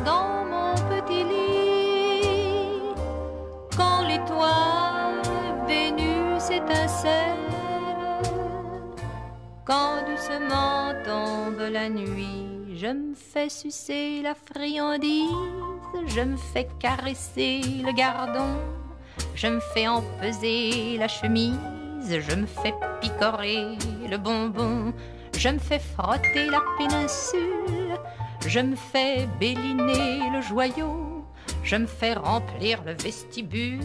dans mon petit lit. Quand l'étoile Vénus étincelle, quand doucement tombe la nuit, je me fais sucer la friandise, je me fais caresser le gardon, je me fais empeser la chemise, je me fais picorer le bonbon, je me fais frotter la péninsule, je me fais béliner le joyau, je me fais remplir le vestibule,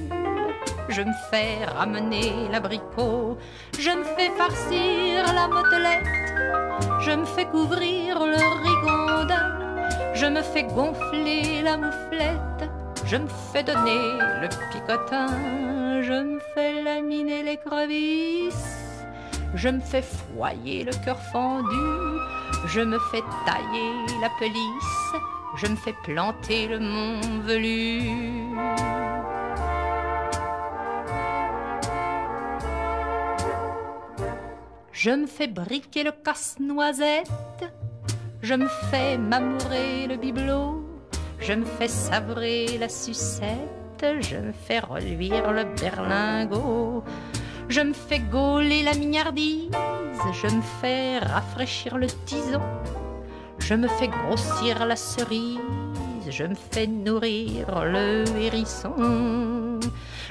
je me fais ramener l'abricot, je me fais farcir la motelette, je me fais couvrir le rigondin, je me fais gonfler la mouflette, je me fais donner le picotin, je me fais laminer l'écrevisse, je me fais foyer le cœur fendu, je me fais tailler la pelisse, je me fais planter le mont velu. Je me fais briquer le casse-noisette, je me fais m'amourer le bibelot, je me fais savrer la sucette, je me fais reluire le berlingot, je me fais gauler la mignardise, je me fais rafraîchir le tison, je me fais grossir la cerise, je me fais nourrir le hérisson,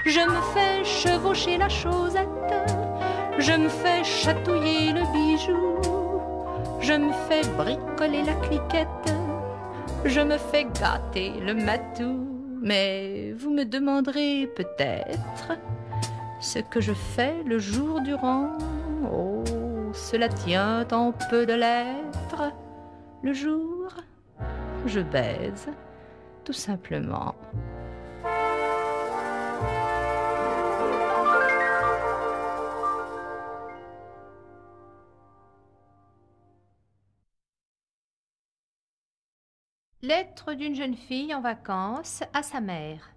je me fais chevaucher la chaussette, je me fais chatouiller le bijou, je me fais bricoler la cliquette, je me fais gâter le matou. Mais vous me demanderez peut-être ce que je fais le jour durant. Oh, cela tient en peu de lettres. Le jour, je baise, tout simplement. Lettre d'une jeune fille en vacances à sa mère.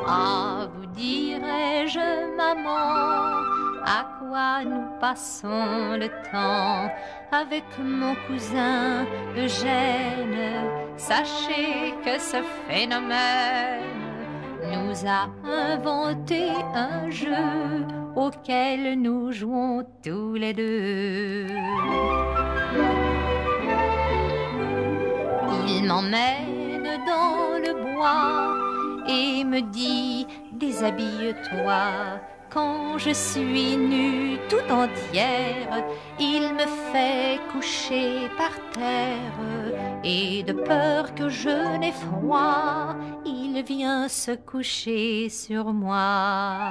Ah, vous dirais-je, maman, à quoi nous passons le temps avec mon cousin Eugène? Sachez que ce phénomène nous a inventé un jeu auquel nous jouons tous les deux. Il m'emmène dans le bois et me dit « Déshabille-toi ». Quand je suis nue tout entière, il me fait coucher par terre. Et de peur que je n'ai froid, il vient se coucher sur moi.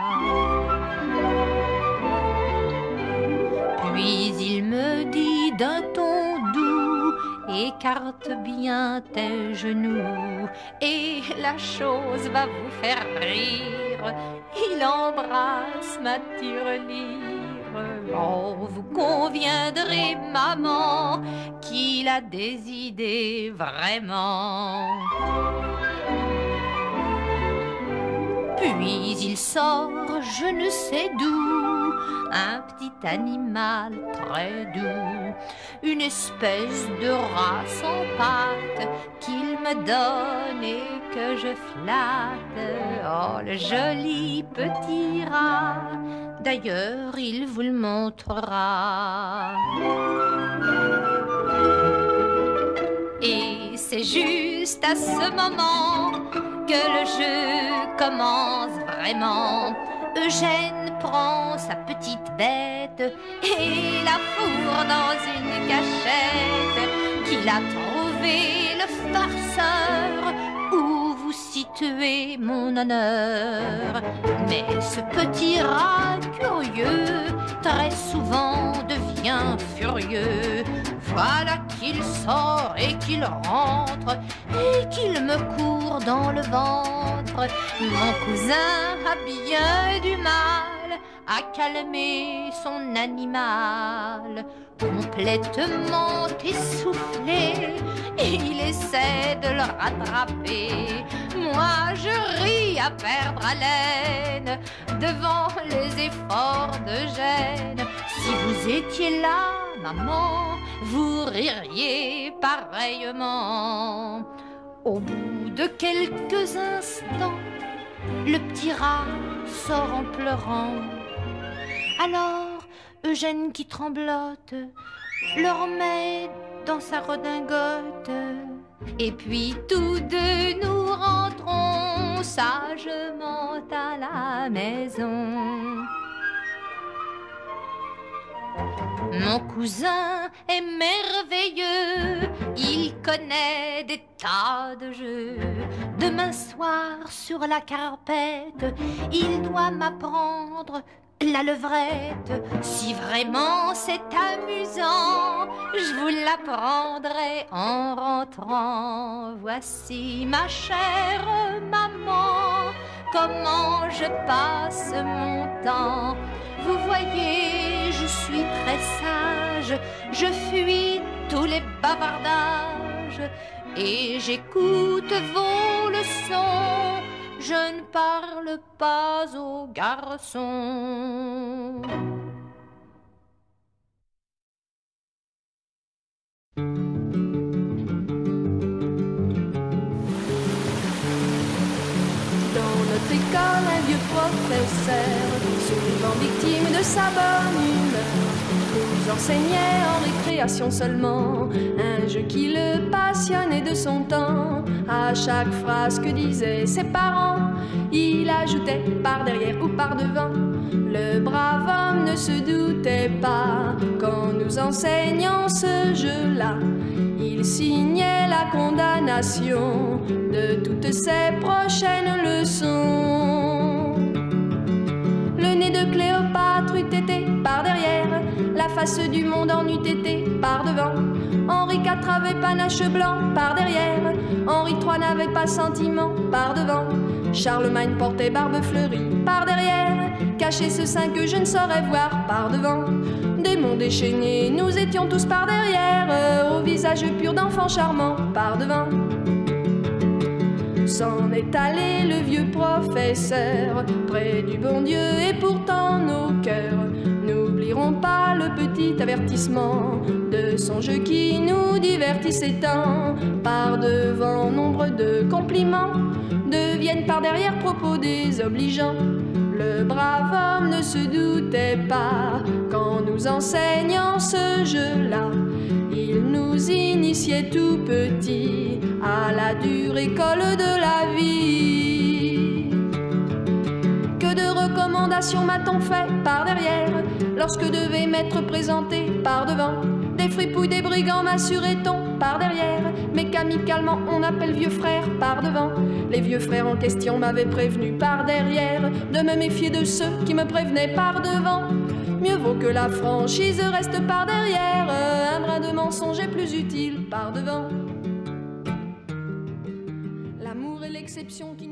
Puis il me dit d'un ton doux, écarte bien tes genoux, et la chose va vous faire rire. Il embrasse ma tirelire. Oh, vous conviendrez, maman, qu'il a des idées vraiment. Puis il sort, je ne sais d'où, un petit animal très doux, une espèce de rat sans pattes qu'il me donne et que je flatte. Oh, le joli petit rat, d'ailleurs il vous le montrera. Et c'est juste à ce moment que le jeu commence vraiment. Eugène prend sa petite bête et la fourre dans une cachette qu'il a trouvé le farceur. Où vous situez mon honneur? Mais ce petit rat curieux très souvent devient furieux. Voilà qu'il sort et qu'il rentre et qu'il me court dans le ventre. Mon cousin a bien du mal à calmer son animal. Complètement essoufflé, il essaie de le rattraper. Moi je ris à perdre haleine devant les efforts d'Eugène. Si vous étiez là, maman, vous ririez pareillement. Au bout de quelques instants, le petit rat sort en pleurant. Alors Eugène qui tremblote le remet dans sa redingote. Et puis tous deux nous rentrons sagement à la maison. Mon cousin est merveilleux, il connaît des tas de jeux. Demain soir sur la carpette, il doit m'apprendre la levrette. Si vraiment c'est amusant, je vous l'apprendrai en rentrant. Voici ma chère maman, comment je passe mon temps. Vous voyez, je suis très sage, je fuis tous les bavardages et j'écoute vos leçons. Je ne parle pas aux garçons. Dans notre école, un vieux professeur, souvent victime de sa bonne humeur, nous enseignait en récréation seulement un jeu qui le passionnait de son temps. À chaque phrase que disaient ses parents, il ajoutait par derrière ou par devant. Le brave homme ne se doutait pas qu'en nous enseignant ce jeu-là, il signait la condamnation de toutes ses prochaines leçons. Le nez de Cléopâtre eût été par derrière, la face du monde en eût été par devant. Henri IV avait panache blanc par derrière, Henri III n'avait pas sentiment par devant. Charlemagne portait barbe fleurie par derrière, cachait ce sein que je ne saurais voir par devant. Démons déchaînés, nous étions tous par derrière, au visage pur d'enfants charmants par devant. S'en est allé le vieux professeur près du bon Dieu, et pourtant nos cœurs n'oublieront pas le petit avertissement de son jeu qui nous divertissait tant. Par devant, nombre de compliments deviennent par derrière propos désobligeants. Le brave homme ne se doutait pas qu'en nous enseignant ce jeu-là, il nous initiait tout petit à la dure école de la vie. Que de recommandations m'a-t-on fait par derrière lorsque devait m'être présenté par devant? Des fripouilles, des brigands m'assurait-on par derrière, mais qu'amicalement on appelle vieux frère par devant. Les vieux frères en question m'avaient prévenu par derrière de me méfier de ceux qui me prévenaient par devant. Mieux vaut que la franchise reste par derrière, un brin de mensonge est plus utile par devant. L'amour est l'exception qui